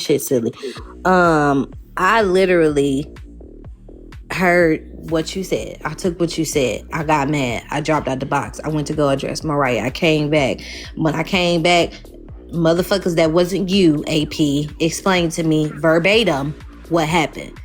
shit silly. I literally heard what you said. I took what you said. I got mad. I dropped out the box. I went to go address Mariah. I came back. When I came back, motherfuckers that wasn't you, AP, explained to me verbatim what happened.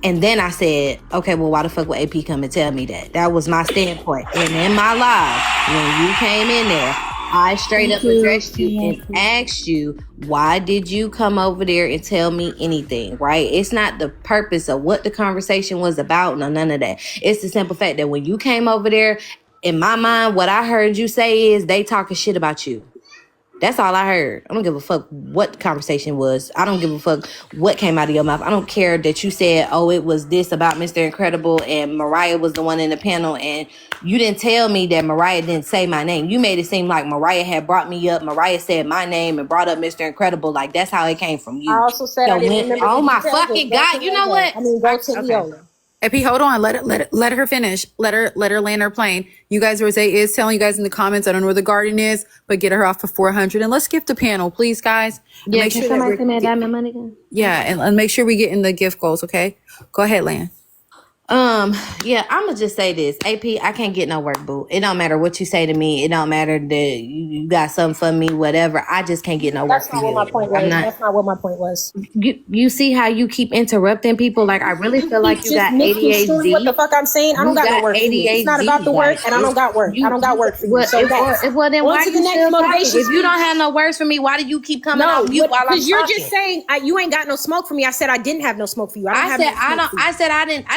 And then I said, okay, well, why the fuck would AP come and tell me that? That was my standpoint. And in my live, when you came in there, I straight up addressed you and asked you, why did you come over there and tell me anything, right? It's not the purpose of what the conversation was about, no, none of that. It's the simple fact that when you came over there, in my mind, what I heard you say is they talking shit about you. That's all I heard. I don't give a fuck what the conversation was. I don't give a fuck what came out of your mouth. I don't care that you said, oh, it was this about Mr. Incredible and Mariah was the one in the panel, and you didn't tell me that Mariah didn't say my name. You made it seem like Mariah had brought me up. Mariah said my name and brought up Mr. Incredible. Like, that's how it came from you. I also said I didn't remember. Oh my fucking God. You know what? I mean, go to Leola. AP, hold on. Let her finish. Let her land her plane. You guys, Rozay is telling you guys in the comments, I don't know where the garden is, but get her off for 400. And let's gift the panel, please, guys. Yeah, make sure somebody send me that money again. Yeah, and make sure we get in the gift goals, okay? Go ahead, Lan. Yeah, I'ma just say this. AP, I can't get no work, boo. It don't matter what you say to me. It don't matter that you got something for me, whatever. I just can't get no work for you. That's not what my point was. You see how you keep interrupting people? Like, I really feel like you got ADHD. What the fuck I'm saying? I don't got no work for you. It's not about the work, and I don't got work. I don't got work for you. So well, then why you still talking? If you don't have no words for me, why do you keep coming off mute while I'm talking? Because you're just saying you ain't got no smoke for me. I said I didn't have no smoke for you. I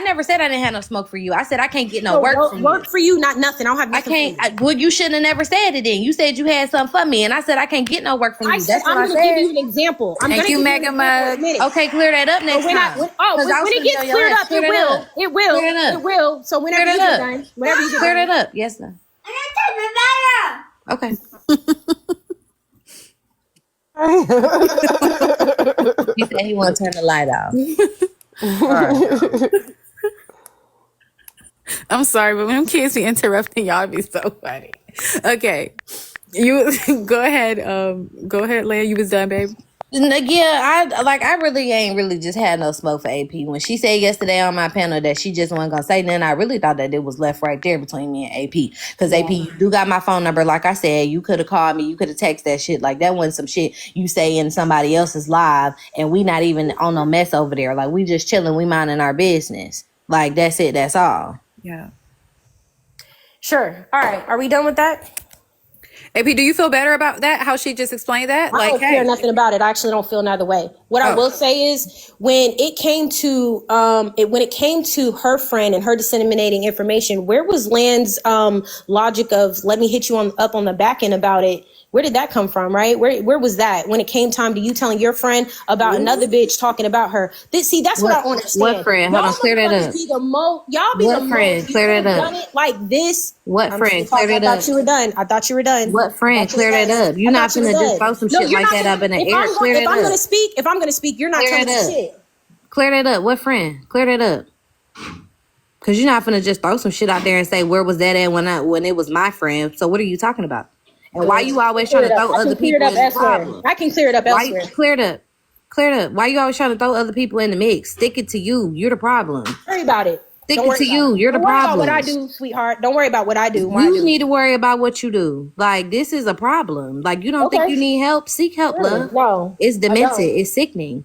never said I didn't have no smoke for you. I said I can't get no work from you. Work for you, not nothing. I don't have nothing. Well, you shouldn't have never said it then. You said you had something for me, and I said I can't get no work from you. That's what I said. I'm going to give you an example. Thank you, Mega Mug. Okay, clear that up next time. When it gets cleared up, it will. So whenever you get done, clear it up. Yes, sir. Okay. He said he want to turn the light off. All right. I'm sorry, but when them kids be interrupting y'all, it'd be so funny. Okay. You go ahead, Leia. You was done, babe. Yeah, I really ain't just had no smoke for AP. When she said yesterday on my panel that she just wasn't gonna say nothing, I really thought that it was left right there between me and AP. Because AP, you do got my phone number. Like I said, you could have called me, you could have texted that shit. Like, that wasn't some shit you say in somebody else's live, and we not even on no mess over there. Like, we just chilling, we minding our business. Like, that's it, that's all. Yeah. Sure. All right. Are we done with that? AP, do you feel better about that? How she just explained that? I don't feel nothing about it. I actually don't feel neither way. What I will say is when it came to her friend and her disseminating information, where was Land's logic of let me hit you up on the back end about it? Where did that come from, right? Where was that when it came time to you telling your friend about another bitch talking about her? That's what I don't understand. What friend? Hold on, clear that up. What friend? Clear that up. Done it like this. What friend? Clear that up. I thought you were done. What friend? Clear that up. You're not finna just throw some shit like that up in the air. Clear that up. If I'm gonna speak, you're not telling me shit. Clear that up. What friend? Clear that up. Cause you're not finna just throw some shit out there and say where was that at when it was my friend. So what are you talking about? And why you always trying to throw other people in the problem? I can clear it up elsewhere. Clear it up. Why you always trying to throw other people in the mix? Stick it to you. You're the problem. Don't worry about it. Stick it to you. You're the problem. Don't worry about what I do, sweetheart. Don't worry about what I do. You need to worry about what you do. Like, this is a problem. Like, you don't think you need help? Seek help, love. No. It's demented. It's sickening.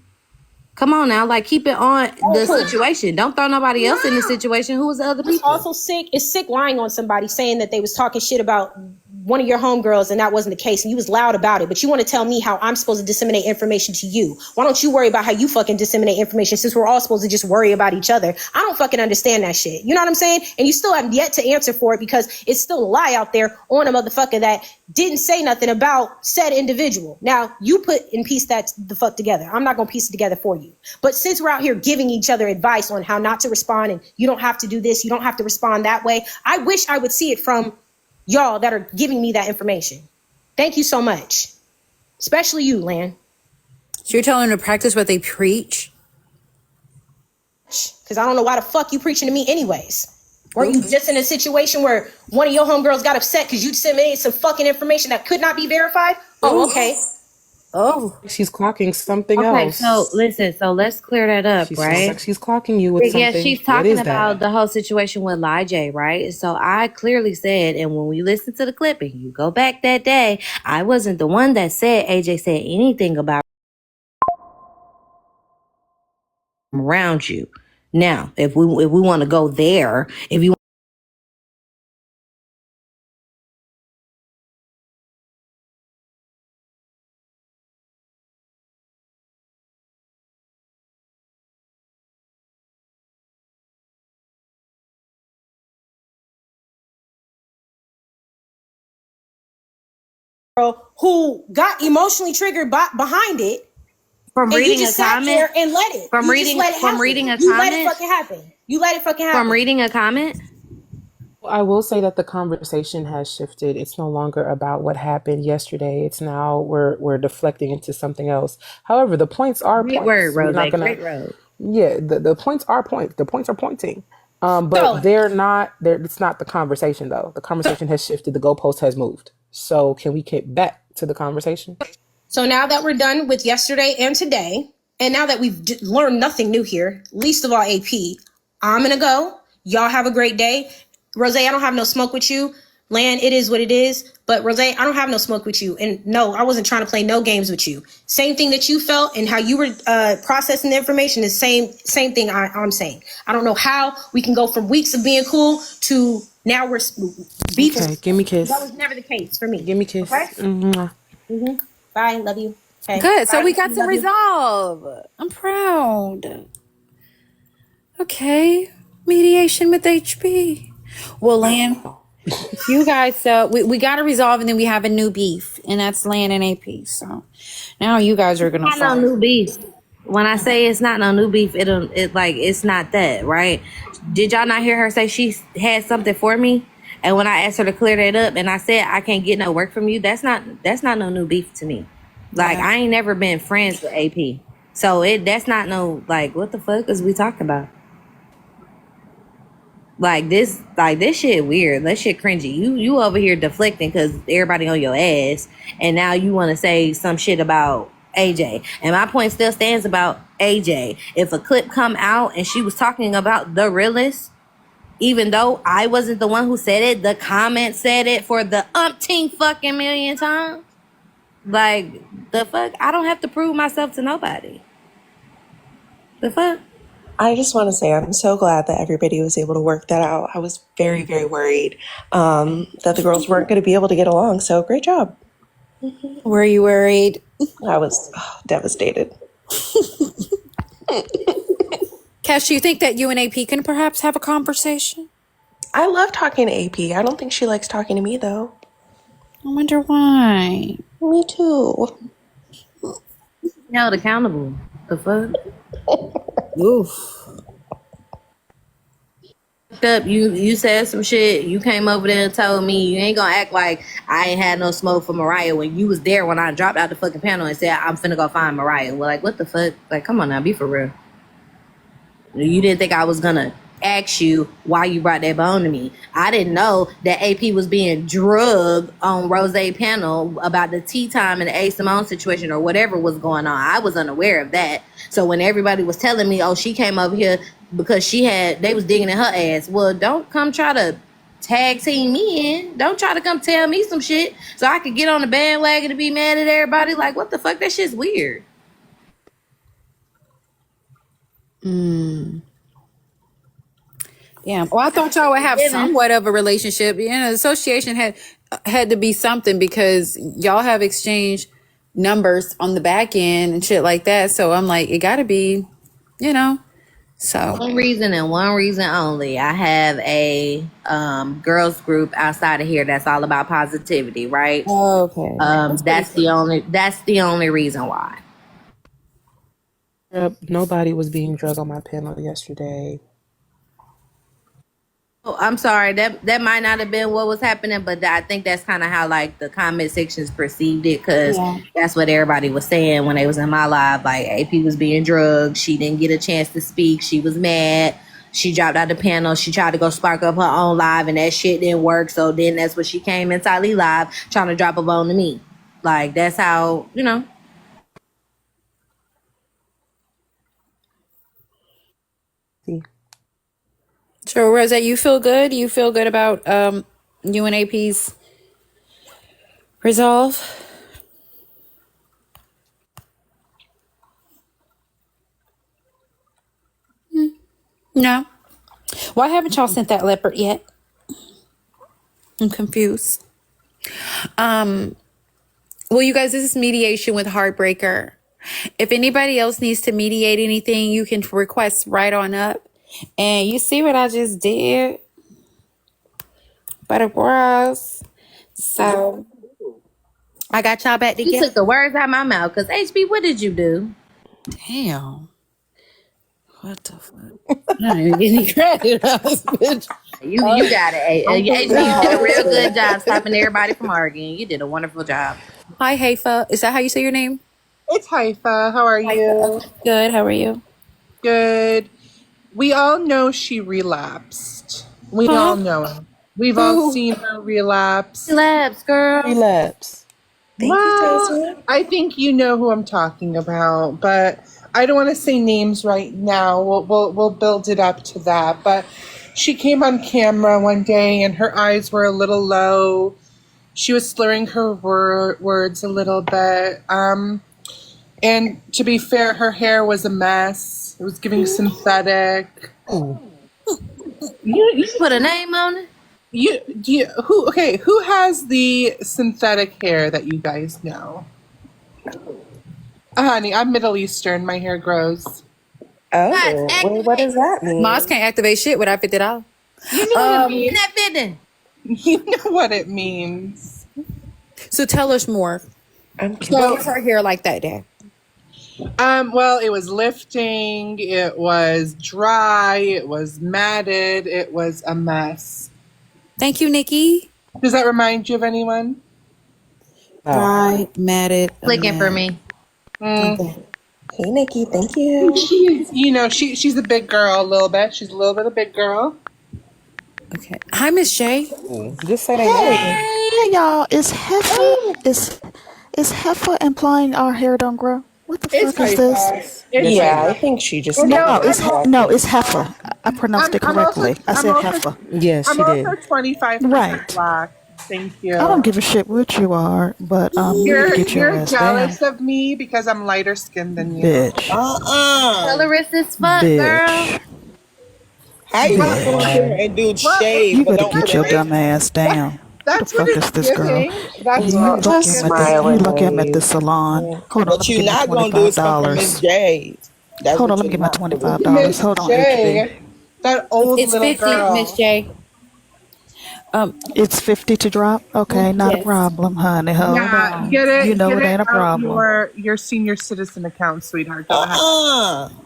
Come on now, like, keep it on the situation. Don't throw nobody else in the situation. Who was the other people? It's also sick. It's sick lying on somebody saying that they was talking shit about one of your homegirls and that wasn't the case. And you was loud about it. But you want to tell me how I'm supposed to disseminate information to you. Why don't you worry about how you fucking disseminate information since we're all supposed to just worry about each other? I don't fucking understand that shit. You know what I'm saying? And you still have yet to answer for it because it's still a lie out there on a motherfucker that didn't say nothing about said individual. Now, you put and piece that the fuck together. I'm not going to piece it together for you. But since we're out here giving each other advice on how not to respond and you don't have to do this, you don't have to respond that way, I wish I would see it from y'all that are giving me that information. Thank you so much. Especially you, Lan. So you're telling them to practice what they preach? Because I don't know why the fuck you preaching to me anyways. Were you just in a situation where one of your homegirls got upset because you disseminated some fucking information that could not be verified? Oh, okay. Oh, She's clocking something Okay, so else. listen, so let's clear that up, She sounds like right? she's clocking you with Yeah, something. she's What talking is that? about the whole situation with J, right? So I clearly said, and when we listen to the clip and you go back that day, I wasn't the one that said AJ said anything about around you. Now, if we want to go there, if you Girl who got emotionally triggered behind it, from and you reading a just sat there comment, and let it. from You just reading let it from happen. reading a You let it comment, fucking happen. You let it fucking from happen. reading a comment. Well, I will say that the conversation has shifted. It's no longer about what happened yesterday. It's now we're deflecting into something else. However, the points are Great word, points. We're not Rozay. gonna Great word. yeah, the points are points. The points are pointing. But So, they're not there. It's not the conversation though. The conversation has shifted. The goalpost has moved. So can we get back to the conversation? so now that we're done with yesterday and today, and now that we've learned nothing new here, least of all AP, I'm gonna go. Y'all have a great day. Rozay, I don't have no smoke with you. Land, it is what it is. But Rozay, I don't have no smoke with you. And no, I wasn't trying to play no games with you. Same thing that you felt and how you were processing the information is same thing I'm saying. I don't know how we can go from weeks of being cool to now we're beefing. Okay, give me That kiss. was never the case for me. Give me Okay? kiss. Mwah. Bye. Love you. Okay. good. So Bye. we got some Love you. resolve. I'm proud. Okay. Mediation with HB. Well, Lan, you guys, we got to resolve and then we have a new beef, and that's Lan and AP. So now you guys are going to Not no fight. new beef. When I say it's not no new beef, it's not that, right? Did y'all not hear her say she had something for me? And when I asked her to clear that up, and I said I can't get no work from you, that's not no new beef to me. Like Yeah. I ain't never been friends with AP, so that's not no like what the fuck is we talking about? Like this shit weird. That shit cringy. You over here deflecting because everybody on your ass, and now you want to say some shit about AJ. And my point still stands about AJ. If a clip come out and she was talking about the realest, even though I wasn't the one who said it, the comment said it for the umpteen fucking million times. Like the fuck, I don't have to prove myself to nobody. The fuck. I just want to say I'm so glad that everybody was able to work that out. I was very, very worried that the girls weren't going to be able to get along. So great job. Were you worried? I was devastated. Cash, do you think that you and AP can perhaps have a conversation? I love talking to AP. I don't think she likes talking to me, though. I wonder why. Me too. Held accountable. The fuck. Oof. Up, you said some shit. You came over there and told me you ain't gonna act like I ain't had no smoke for Mariah when you was there when I dropped out the fucking panel and said I'm finna go find Mariah. Well, like what the fuck? Like come on now, be for real. You didn't think I was gonna ask you why you brought that bone to me. I didn't know that AP was being drugged on Rozay panel about the tea time and the A Simone situation or whatever was going on. I was unaware of that. So when everybody was telling me, oh, she came over here because they was digging in her ass. Well, don't come try to tag team me in. Don't try to come tell me some shit so I could get on the bandwagon to be mad at everybody. Like, what the fuck? That shit's weird. Yeah. Well, I thought y'all would have somewhat of a relationship. You know, the association had to be something because y'all have exchanged numbers on the back end and shit like that. So I'm like, it got to be, you know. So One reason and one reason only. I have a girls group outside of here that's all about positivity, right? okay. That's the only reason why. Yep, nobody was being drugged on my panel yesterday. Oh, I'm sorry. That might not have been what was happening, but I think that's kind of how like the comment sections perceived it, because that's what everybody was saying when they was in my live. Like AP was being drugged. She didn't get a chance to speak. She was mad. She dropped out the panel. She tried to go spark up her own live, and that shit didn't work. So then that's what she came inside live trying to drop a bone to me. Like that's how So, Rosa, you feel good? You feel good about you and AP's resolve? No. Why haven't y'all sent that leopard yet? I'm confused. Well, you guys, this is mediation with Heartbreaker. If anybody else needs to mediate anything, you can request right on up. And you see what I just did? But it was. So I got y'all back You together. took the words out of my mouth. Because HB, what did you do? Damn. What the fuck? I don't even get any credit on this bitch. You got it. HB, you did a real good job stopping everybody from arguing. You did a wonderful job. Hi, Haifa. Is that how you say your name? It's Haifa. How are you? Good. How are you? Good. We all know she relapsed. We all know it. We've all seen her relapse. Relapse, girl. Relapse. Thank you, Jasmine. I think you know who I'm talking about, but I don't want to say names right now. We'll build it up to that. But she came on camera one day and her eyes were a little low. She was slurring her words a little bit. And to be fair, her hair was a mess. It was giving synthetic. You put a name on it? Who has the synthetic hair that you guys know? Honey, I'm Middle Eastern. My hair grows. Oh, wait, what does that mean? Moss can't activate shit without $50. You know what it means. That fitting. You know what it means. So tell us more. I'm What curious. was her hair like that day? Well, it was lifting, it was dry, it was matted, it was a mess. Thank you, Nikki. Does that remind you of anyone? Dry, matted. Clicking for me. Mm. Hey, Nikki. Thank you. She's a big girl a little bit. She's a little bit of big girl. Okay. Hi, Miss J. Just say that. Hey y'all, is heifer implying our hair don't grow? What the It's fuck is this? Haifa. It's Yeah, Haifa. I think she just. No, it's heifer. I pronounced it correctly. I said heifer. Yes, I'm she did. also 25% Right. black. Thank you. I don't give a shit what you are, but you need to get your You're ass down, jealous of me because I'm lighter skinned than you. bitch. Colorist as fuck, girl. Bitch. How you gonna come up here and do shade, You but better don't get your dumb ass down. That's What what the fuck it's is this girl? giving. That's You what look it's him giving. at the salon. Hold on, let What me you get my not gonna do is come from Miss $25. J's. That's Hold on, what let me you're get my not gonna do. $25. Miss Hold on, J, HB. that old It's little 50, girl. Miss J. It's 50 to drop? Okay, not a Yes. problem, honey. Hold Yeah, on. get it. You know get it ain't a out problem. your senior citizen account, sweetheart. Go ahead.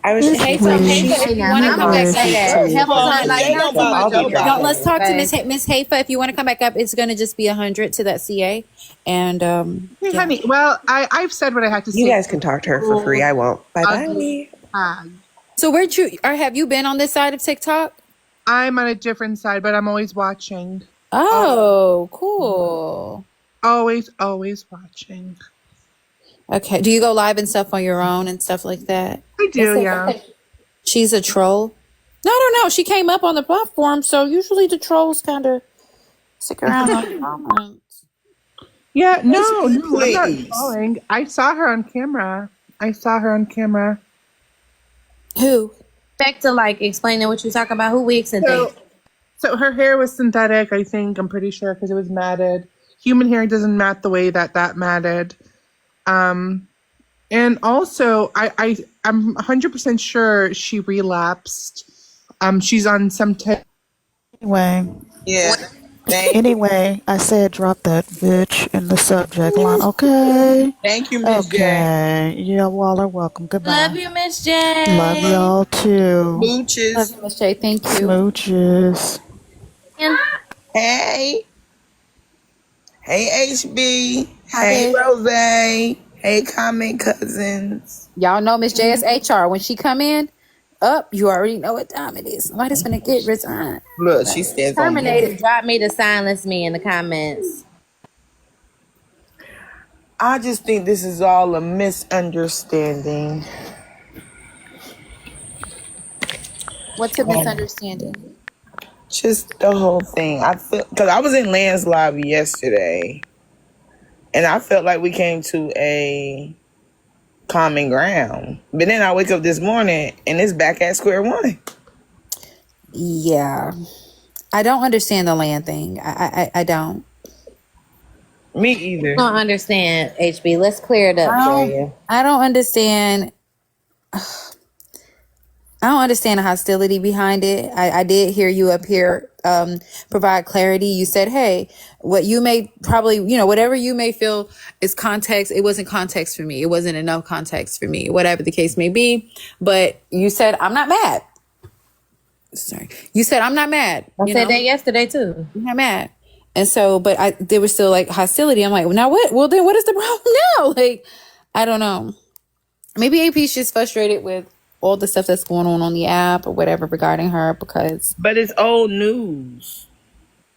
I was just Hey, gonna so say, Haifa, she's if you want to come back Where is up, she Heifer to? not like Jay her don't too much bother on your nobody. let's talk to okay? Miss Haifa. If you want to come back up, it's going to just be 100 to that CA. And Hey, yeah. honey. Well, I've said what I had to say. you guys can talk to her for free. I won't. Bye Ugly bye. tag. So where'd you, or have you been on this side of TikTok? I'm on a different side, but I'm always watching. Oh, cool. Always watching. Okay. Do you go live and stuff on your own and stuff like that? I do, yeah. She's a troll. No, I don't know. She came up on the platform, so usually the trolls kind of stick around on the comments. Yeah, no, I'm not Please. calling. I saw her on camera. Who? Back to like explaining what you talking about. Who wigs and things? So her hair was synthetic, I think. I'm pretty sure because it was matted. Human hair doesn't mat the way that matted. And also, I'm 100% sure she relapsed. She's on some type. Anyway, Yeah. Thank you. anyway, I said drop that bitch in the subject line, okay? Thank you, Miss J. Okay. You all are welcome. Love Goodbye. you, Miss J. Love y'all too. Love Mooches. you, Miss J. Thank you. Smooches. Hey. Hey, HB. Hey, Rozay. Hey, comment cousins. Y'all know Miss J is HR. When she come in, you already know what time it is. Somebody's gonna get resigned. Look, she stands on me. Terminated. Drop me to silence me in the comments. I just think this is all a misunderstanding. What's a misunderstanding? Just the whole thing. I feel because I was in Land's live yesterday, and I felt like we came to a common ground. But then I wake up this morning and it's back at square one. Yeah. I don't understand the land thing. I don't. Me either. I don't understand, HB. Let's clear it up for you. I don't understand. I don't understand the hostility behind it. I did hear you up here provide clarity. You said, hey, what you may probably, whatever you may feel is context. It wasn't context for me. It wasn't enough context for me, whatever the case may be. But you said, I'm not mad. Sorry. You said, I'm not mad. I said that yesterday too. I'm not mad. And so, but there was still like hostility. I'm like, well, now what? Well, then what is the problem now? Like, I don't know. Maybe AP's just frustrated with all the stuff that's going on the app or whatever regarding her because. But it's old news.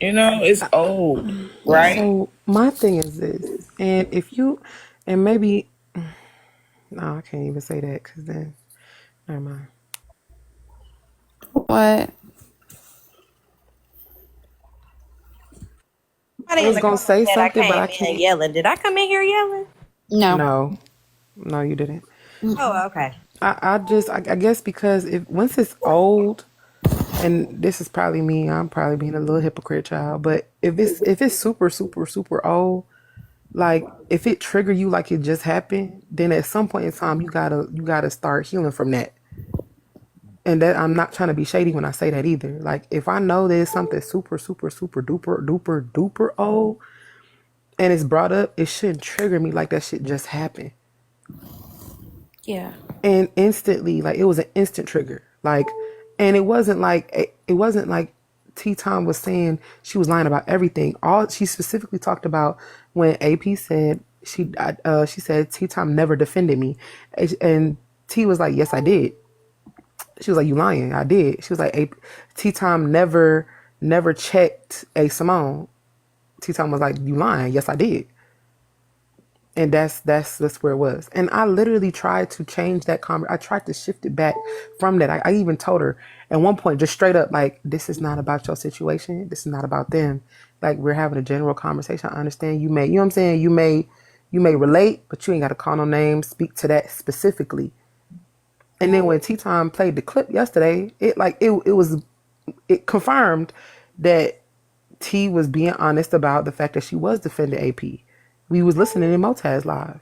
It's old, right? So my thing is this, and if you, and maybe, no, I can't even say that because then, never mind. What? I was gonna say something, but I can't. Yelling. Did I come in here yelling? No. No, you didn't. Oh, okay. I guess because once it's old, and this is probably me, I'm probably being a little hypocrite, child. But if it's super, super, super old, like if it trigger you like it just happened, then at some point in time you gotta start healing from that. And that I'm not trying to be shady when I say that either. Like if I know there's something super, super, super duper, duper, duper old, and it's brought up, it shouldn't trigger me like that shit just happened. Yeah. And instantly, like it was an instant trigger. Like, and it wasn't like T Tom was saying she was lying about everything. All she specifically talked about when AP said she said T Tom never defended me, and T was like, yes, I did. She was like, you lying? I did. She was like, T Tom never checked A Simone. T Tom was like, you lying? Yes, I did. And that's where it was. And I literally tried to change that I tried to shift it back from that. I even told her at one point, just straight up, like, this is not about your situation. This is not about them. Like, we're having a general conversation. I understand you know what I'm saying? You may relate, but you ain't got to call no names, speak to that specifically. And then when T-Time played the clip yesterday, it confirmed that T was being honest about the fact that she was defending AP. We was listening in Motaz live.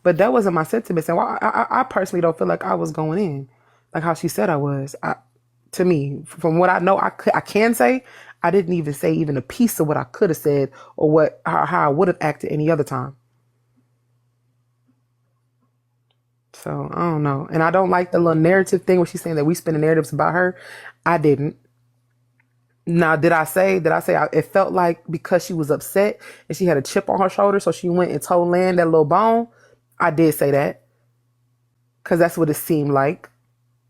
But that wasn't my sentiment. So I personally don't feel like I was going in like how she said I was. To me, from what I know, I can say, I didn't even say even a piece of what I could have said or how I would have acted any other time. So I don't know. And I don't like the little narrative thing where she's saying that we spinning narratives about her. I didn't. Now, did I say it felt like because she was upset and she had a chip on her shoulder, so she went and told Land that little bone? I did say that because that's what it seemed like.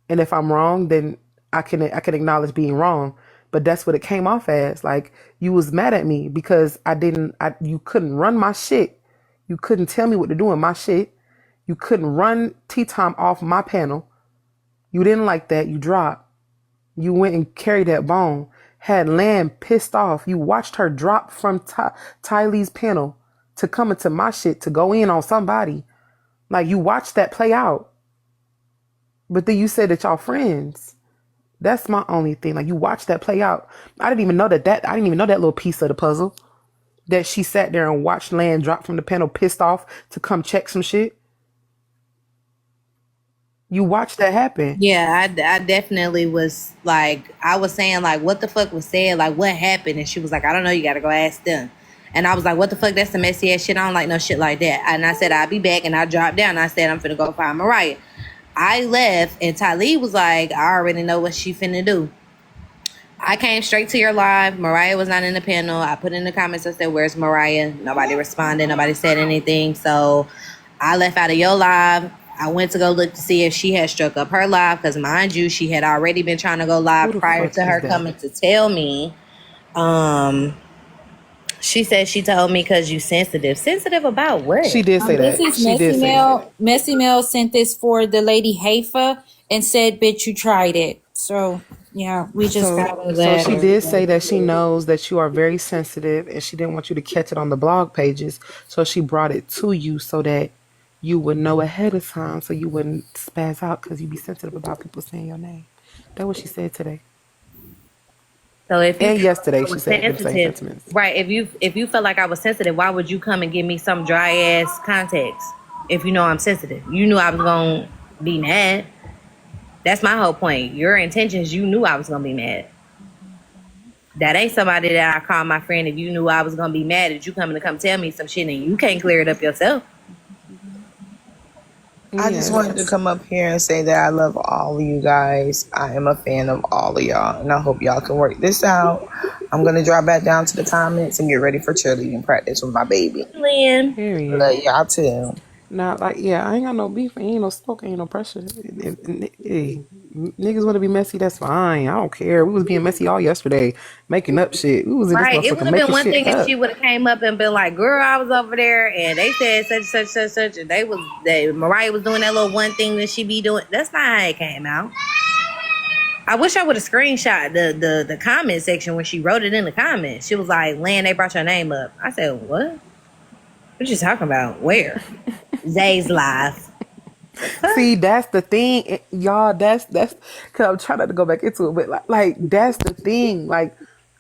And if I'm wrong, then I can acknowledge being wrong. But that's what it came off as. Like you was mad at me because you couldn't run my shit. You couldn't tell me what to do in my shit. You couldn't run T-Time off my panel. You didn't like that. You dropped. You went and carried that bone. Had Land pissed off. You watched her drop from Ty Lee's panel to come into my shit to go in on somebody. Like you watched that play out. But then you said that y'all friends. That's my only thing. Like you watched that play out. I didn't even know that little piece of the puzzle. That she sat there and watched Land drop from the panel pissed off to come check some shit. You watched that happen. Yeah, I definitely was like, I was saying like, what the fuck was said? Like, what happened? And she was like, I don't know. You got to go ask them. And I was like, what the fuck? That's some messy ass shit. I don't like no shit like that. And I said, I'll be back. And I dropped down. I said, I'm finna go find Mariah. I left and Ty was like, I already know what she finna do. I came straight to your live. Mariah was not in the panel. I put in the comments, I said, where's Mariah? Nobody responded. Nobody said anything. So I left out of your live. I went to go look to see if she had struck up her live because, mind you, she had already been trying to go live prior to her coming to tell me. She said she told me because you sensitive. Sensitive about what? She did say that. This is She did say that. Messy Mel sent this for the lady Haifa and said, bitch, you tried it. So yeah, we just So, got so she did say that she knows that you are very sensitive and she didn't want you to catch it on the blog pages. So she brought it to you so that you would know ahead of time so you wouldn't spaz out because you'd be sensitive about people saying your name. That's what she said today. So if you And felt like yesterday I she was said the same sensitive, sentiments. right? If you felt like I was sensitive, why would you come and give me some dry ass context? If you know I'm sensitive, you knew I was gonna be mad. That's my whole point. Your intentions, you knew I was gonna be mad. That ain't somebody that I call my friend. If you knew I was gonna be mad, that you coming to come tell me some shit and you can't clear it up yourself. I just Yes. wanted to come up here and say that I love all of you guys. I am a fan of all of y'all, and I hope y'all can work this out. I'm gonna drop back down to the comments and get ready for cheerleading practice with my baby. Lynn. Love Period. y'all too. Not like, yeah, I ain't got no beef, ain't no smoke, ain't no pressure. Hey, niggas want to be messy, that's fine. I don't care. We was being messy all yesterday, making up shit. We was in this Right. It would motherfucker have been making one shit thing if she up. would have came up and been like, "Girl, I was over there and they said such, and Mariah was doing that little one thing that she be doing." That's not how it came out. I wish I would have screenshot the comment section when she wrote it in the comments. She was like, "Lan, they brought your name up." I said, "What? What you talking about? Where?" Zay's live. See, that's the thing, y'all. That's because I'm trying not to go back into it, but like that's the thing. Like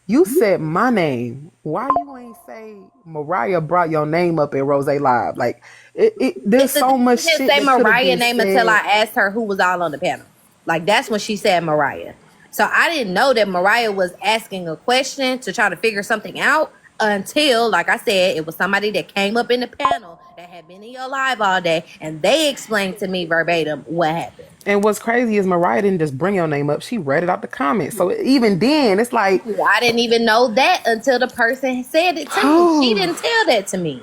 you said my name. Why you ain't say Mariah brought your name up in Rose Live? Like there's It's the thing, so much she didn't shit say that could have Mariah been name until I said. asked her who was all on the panel. Like that's when she said Mariah. So I didn't know that Mariah was asking a question to try to figure something out until, like I said, it was somebody that came up in the panel that had been in your live all day, and they explained to me verbatim what happened. And what's crazy is Mariah didn't just bring your name up; she read it out the comments. So even then, it's like, I didn't even know that until the person said it to me. She didn't tell that to me.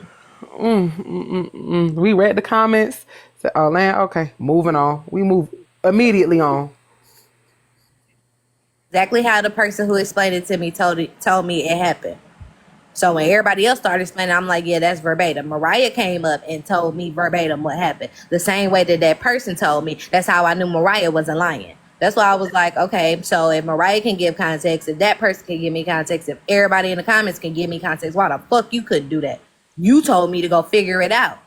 we read the comments. Said, "Oh, land, okay, moving on." We move immediately on. Exactly how the person who explained it to me told me it happened. So when everybody else started explaining, I'm like, yeah, that's verbatim. Mariah came up and told me verbatim what happened. The same way that that person told me. That's how I knew Mariah wasn't lying. That's why I was like, okay, so if Mariah can give context, if that person can give me context, if everybody in the comments can give me context, why the fuck you couldn't do that? You told me to go figure it out.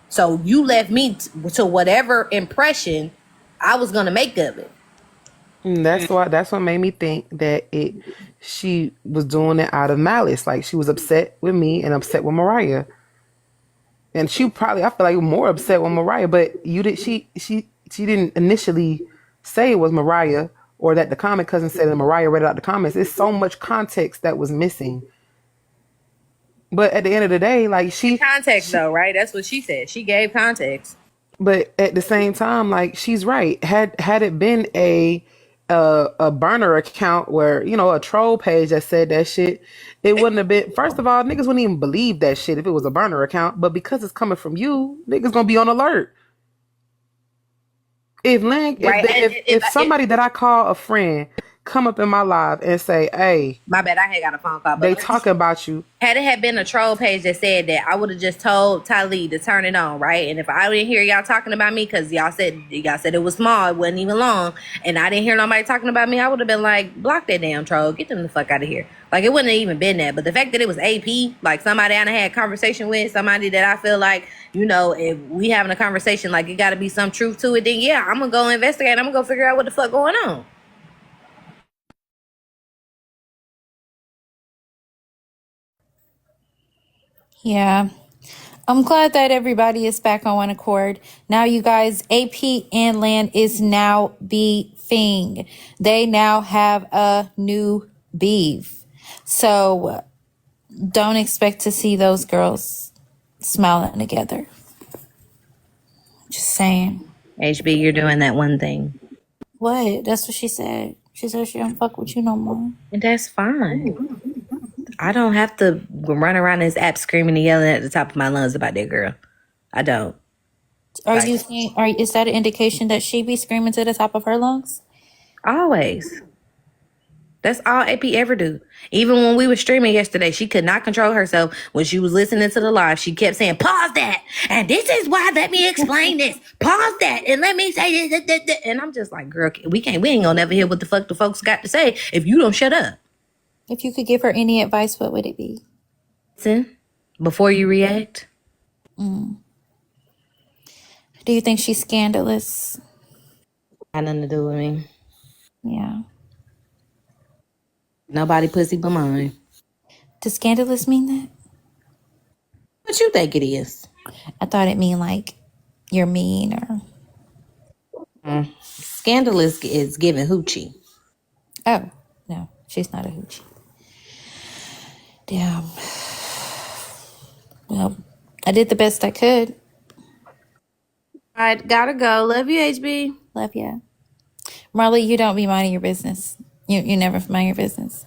So you left me to whatever impression I was going to make of it. And that's what made me think that she was doing it out of malice. Like she was upset with me and upset with Mariah. And she probably I feel like more upset with Mariah, but you did she didn't initially say it was Mariah or that the comment cousin said that Mariah read it out the comments. It's so much context that was missing. But at the end of the day, like Context though, right? That's what she said. She gave context. but at the same time, like she's right. Had it been a burner account where a troll page that said that shit, it wouldn't have been. First of all, niggas wouldn't even believe that shit if it was a burner account. But because it's coming from you, niggas gonna be on alert. If Link, Right. if somebody that I call a friend come up in my live and say, "Hey, My bad, I had got a phone call, but they talking about you," had it had been a troll page that said that, I would have just told Tylee to turn it on, right? And if I didn't hear y'all talking about me, because y'all said it was small, it wasn't even long, and I didn't hear nobody talking about me, I would have been like, block that damn troll, get them the fuck out of here. Like it wouldn't have even been that. But the fact that it was AP, like somebody I done had a conversation with, somebody that I feel like, if we having a conversation, like it got to be some truth to it, then yeah, I'm gonna go investigate. I'm gonna go figure out what the fuck going on. Yeah. I'm glad that everybody is back on one accord. Now, you guys, AP and Land is now beefing. They now have a new beef. So don't expect to see those girls smiling together. Just saying. HB, you're doing that one thing. What? That's what she said. She said she don't fuck with you no more. And that's fine. I don't have to run around this app screaming and yelling at the top of my lungs about that girl. I don't. Are you saying? Is that an indication that she be screaming to the top of her lungs? Always. That's all AP ever do. Even when we were streaming yesterday, she could not control herself when she was listening to the live. She kept saying, pause that. And this is why, let me explain this. Pause that. And let me say this. And I'm just like, girl, we ain't gonna never hear what the fuck the folks got to say if you don't shut up. If you could give her any advice, what would it be? Listen, before you react. Do you think she's scandalous? Got nothing to do with me. Yeah. Nobody pussy but mine. Does scandalous mean that? What you think it is? I thought it mean like you're mean or... Scandalous is giving hoochie. Oh, no, she's not a hoochie. Damn. Well, I did the best I could. All right, gotta go. Love you, HB. Love ya. Marley, you don't be minding your business. You never mind your business.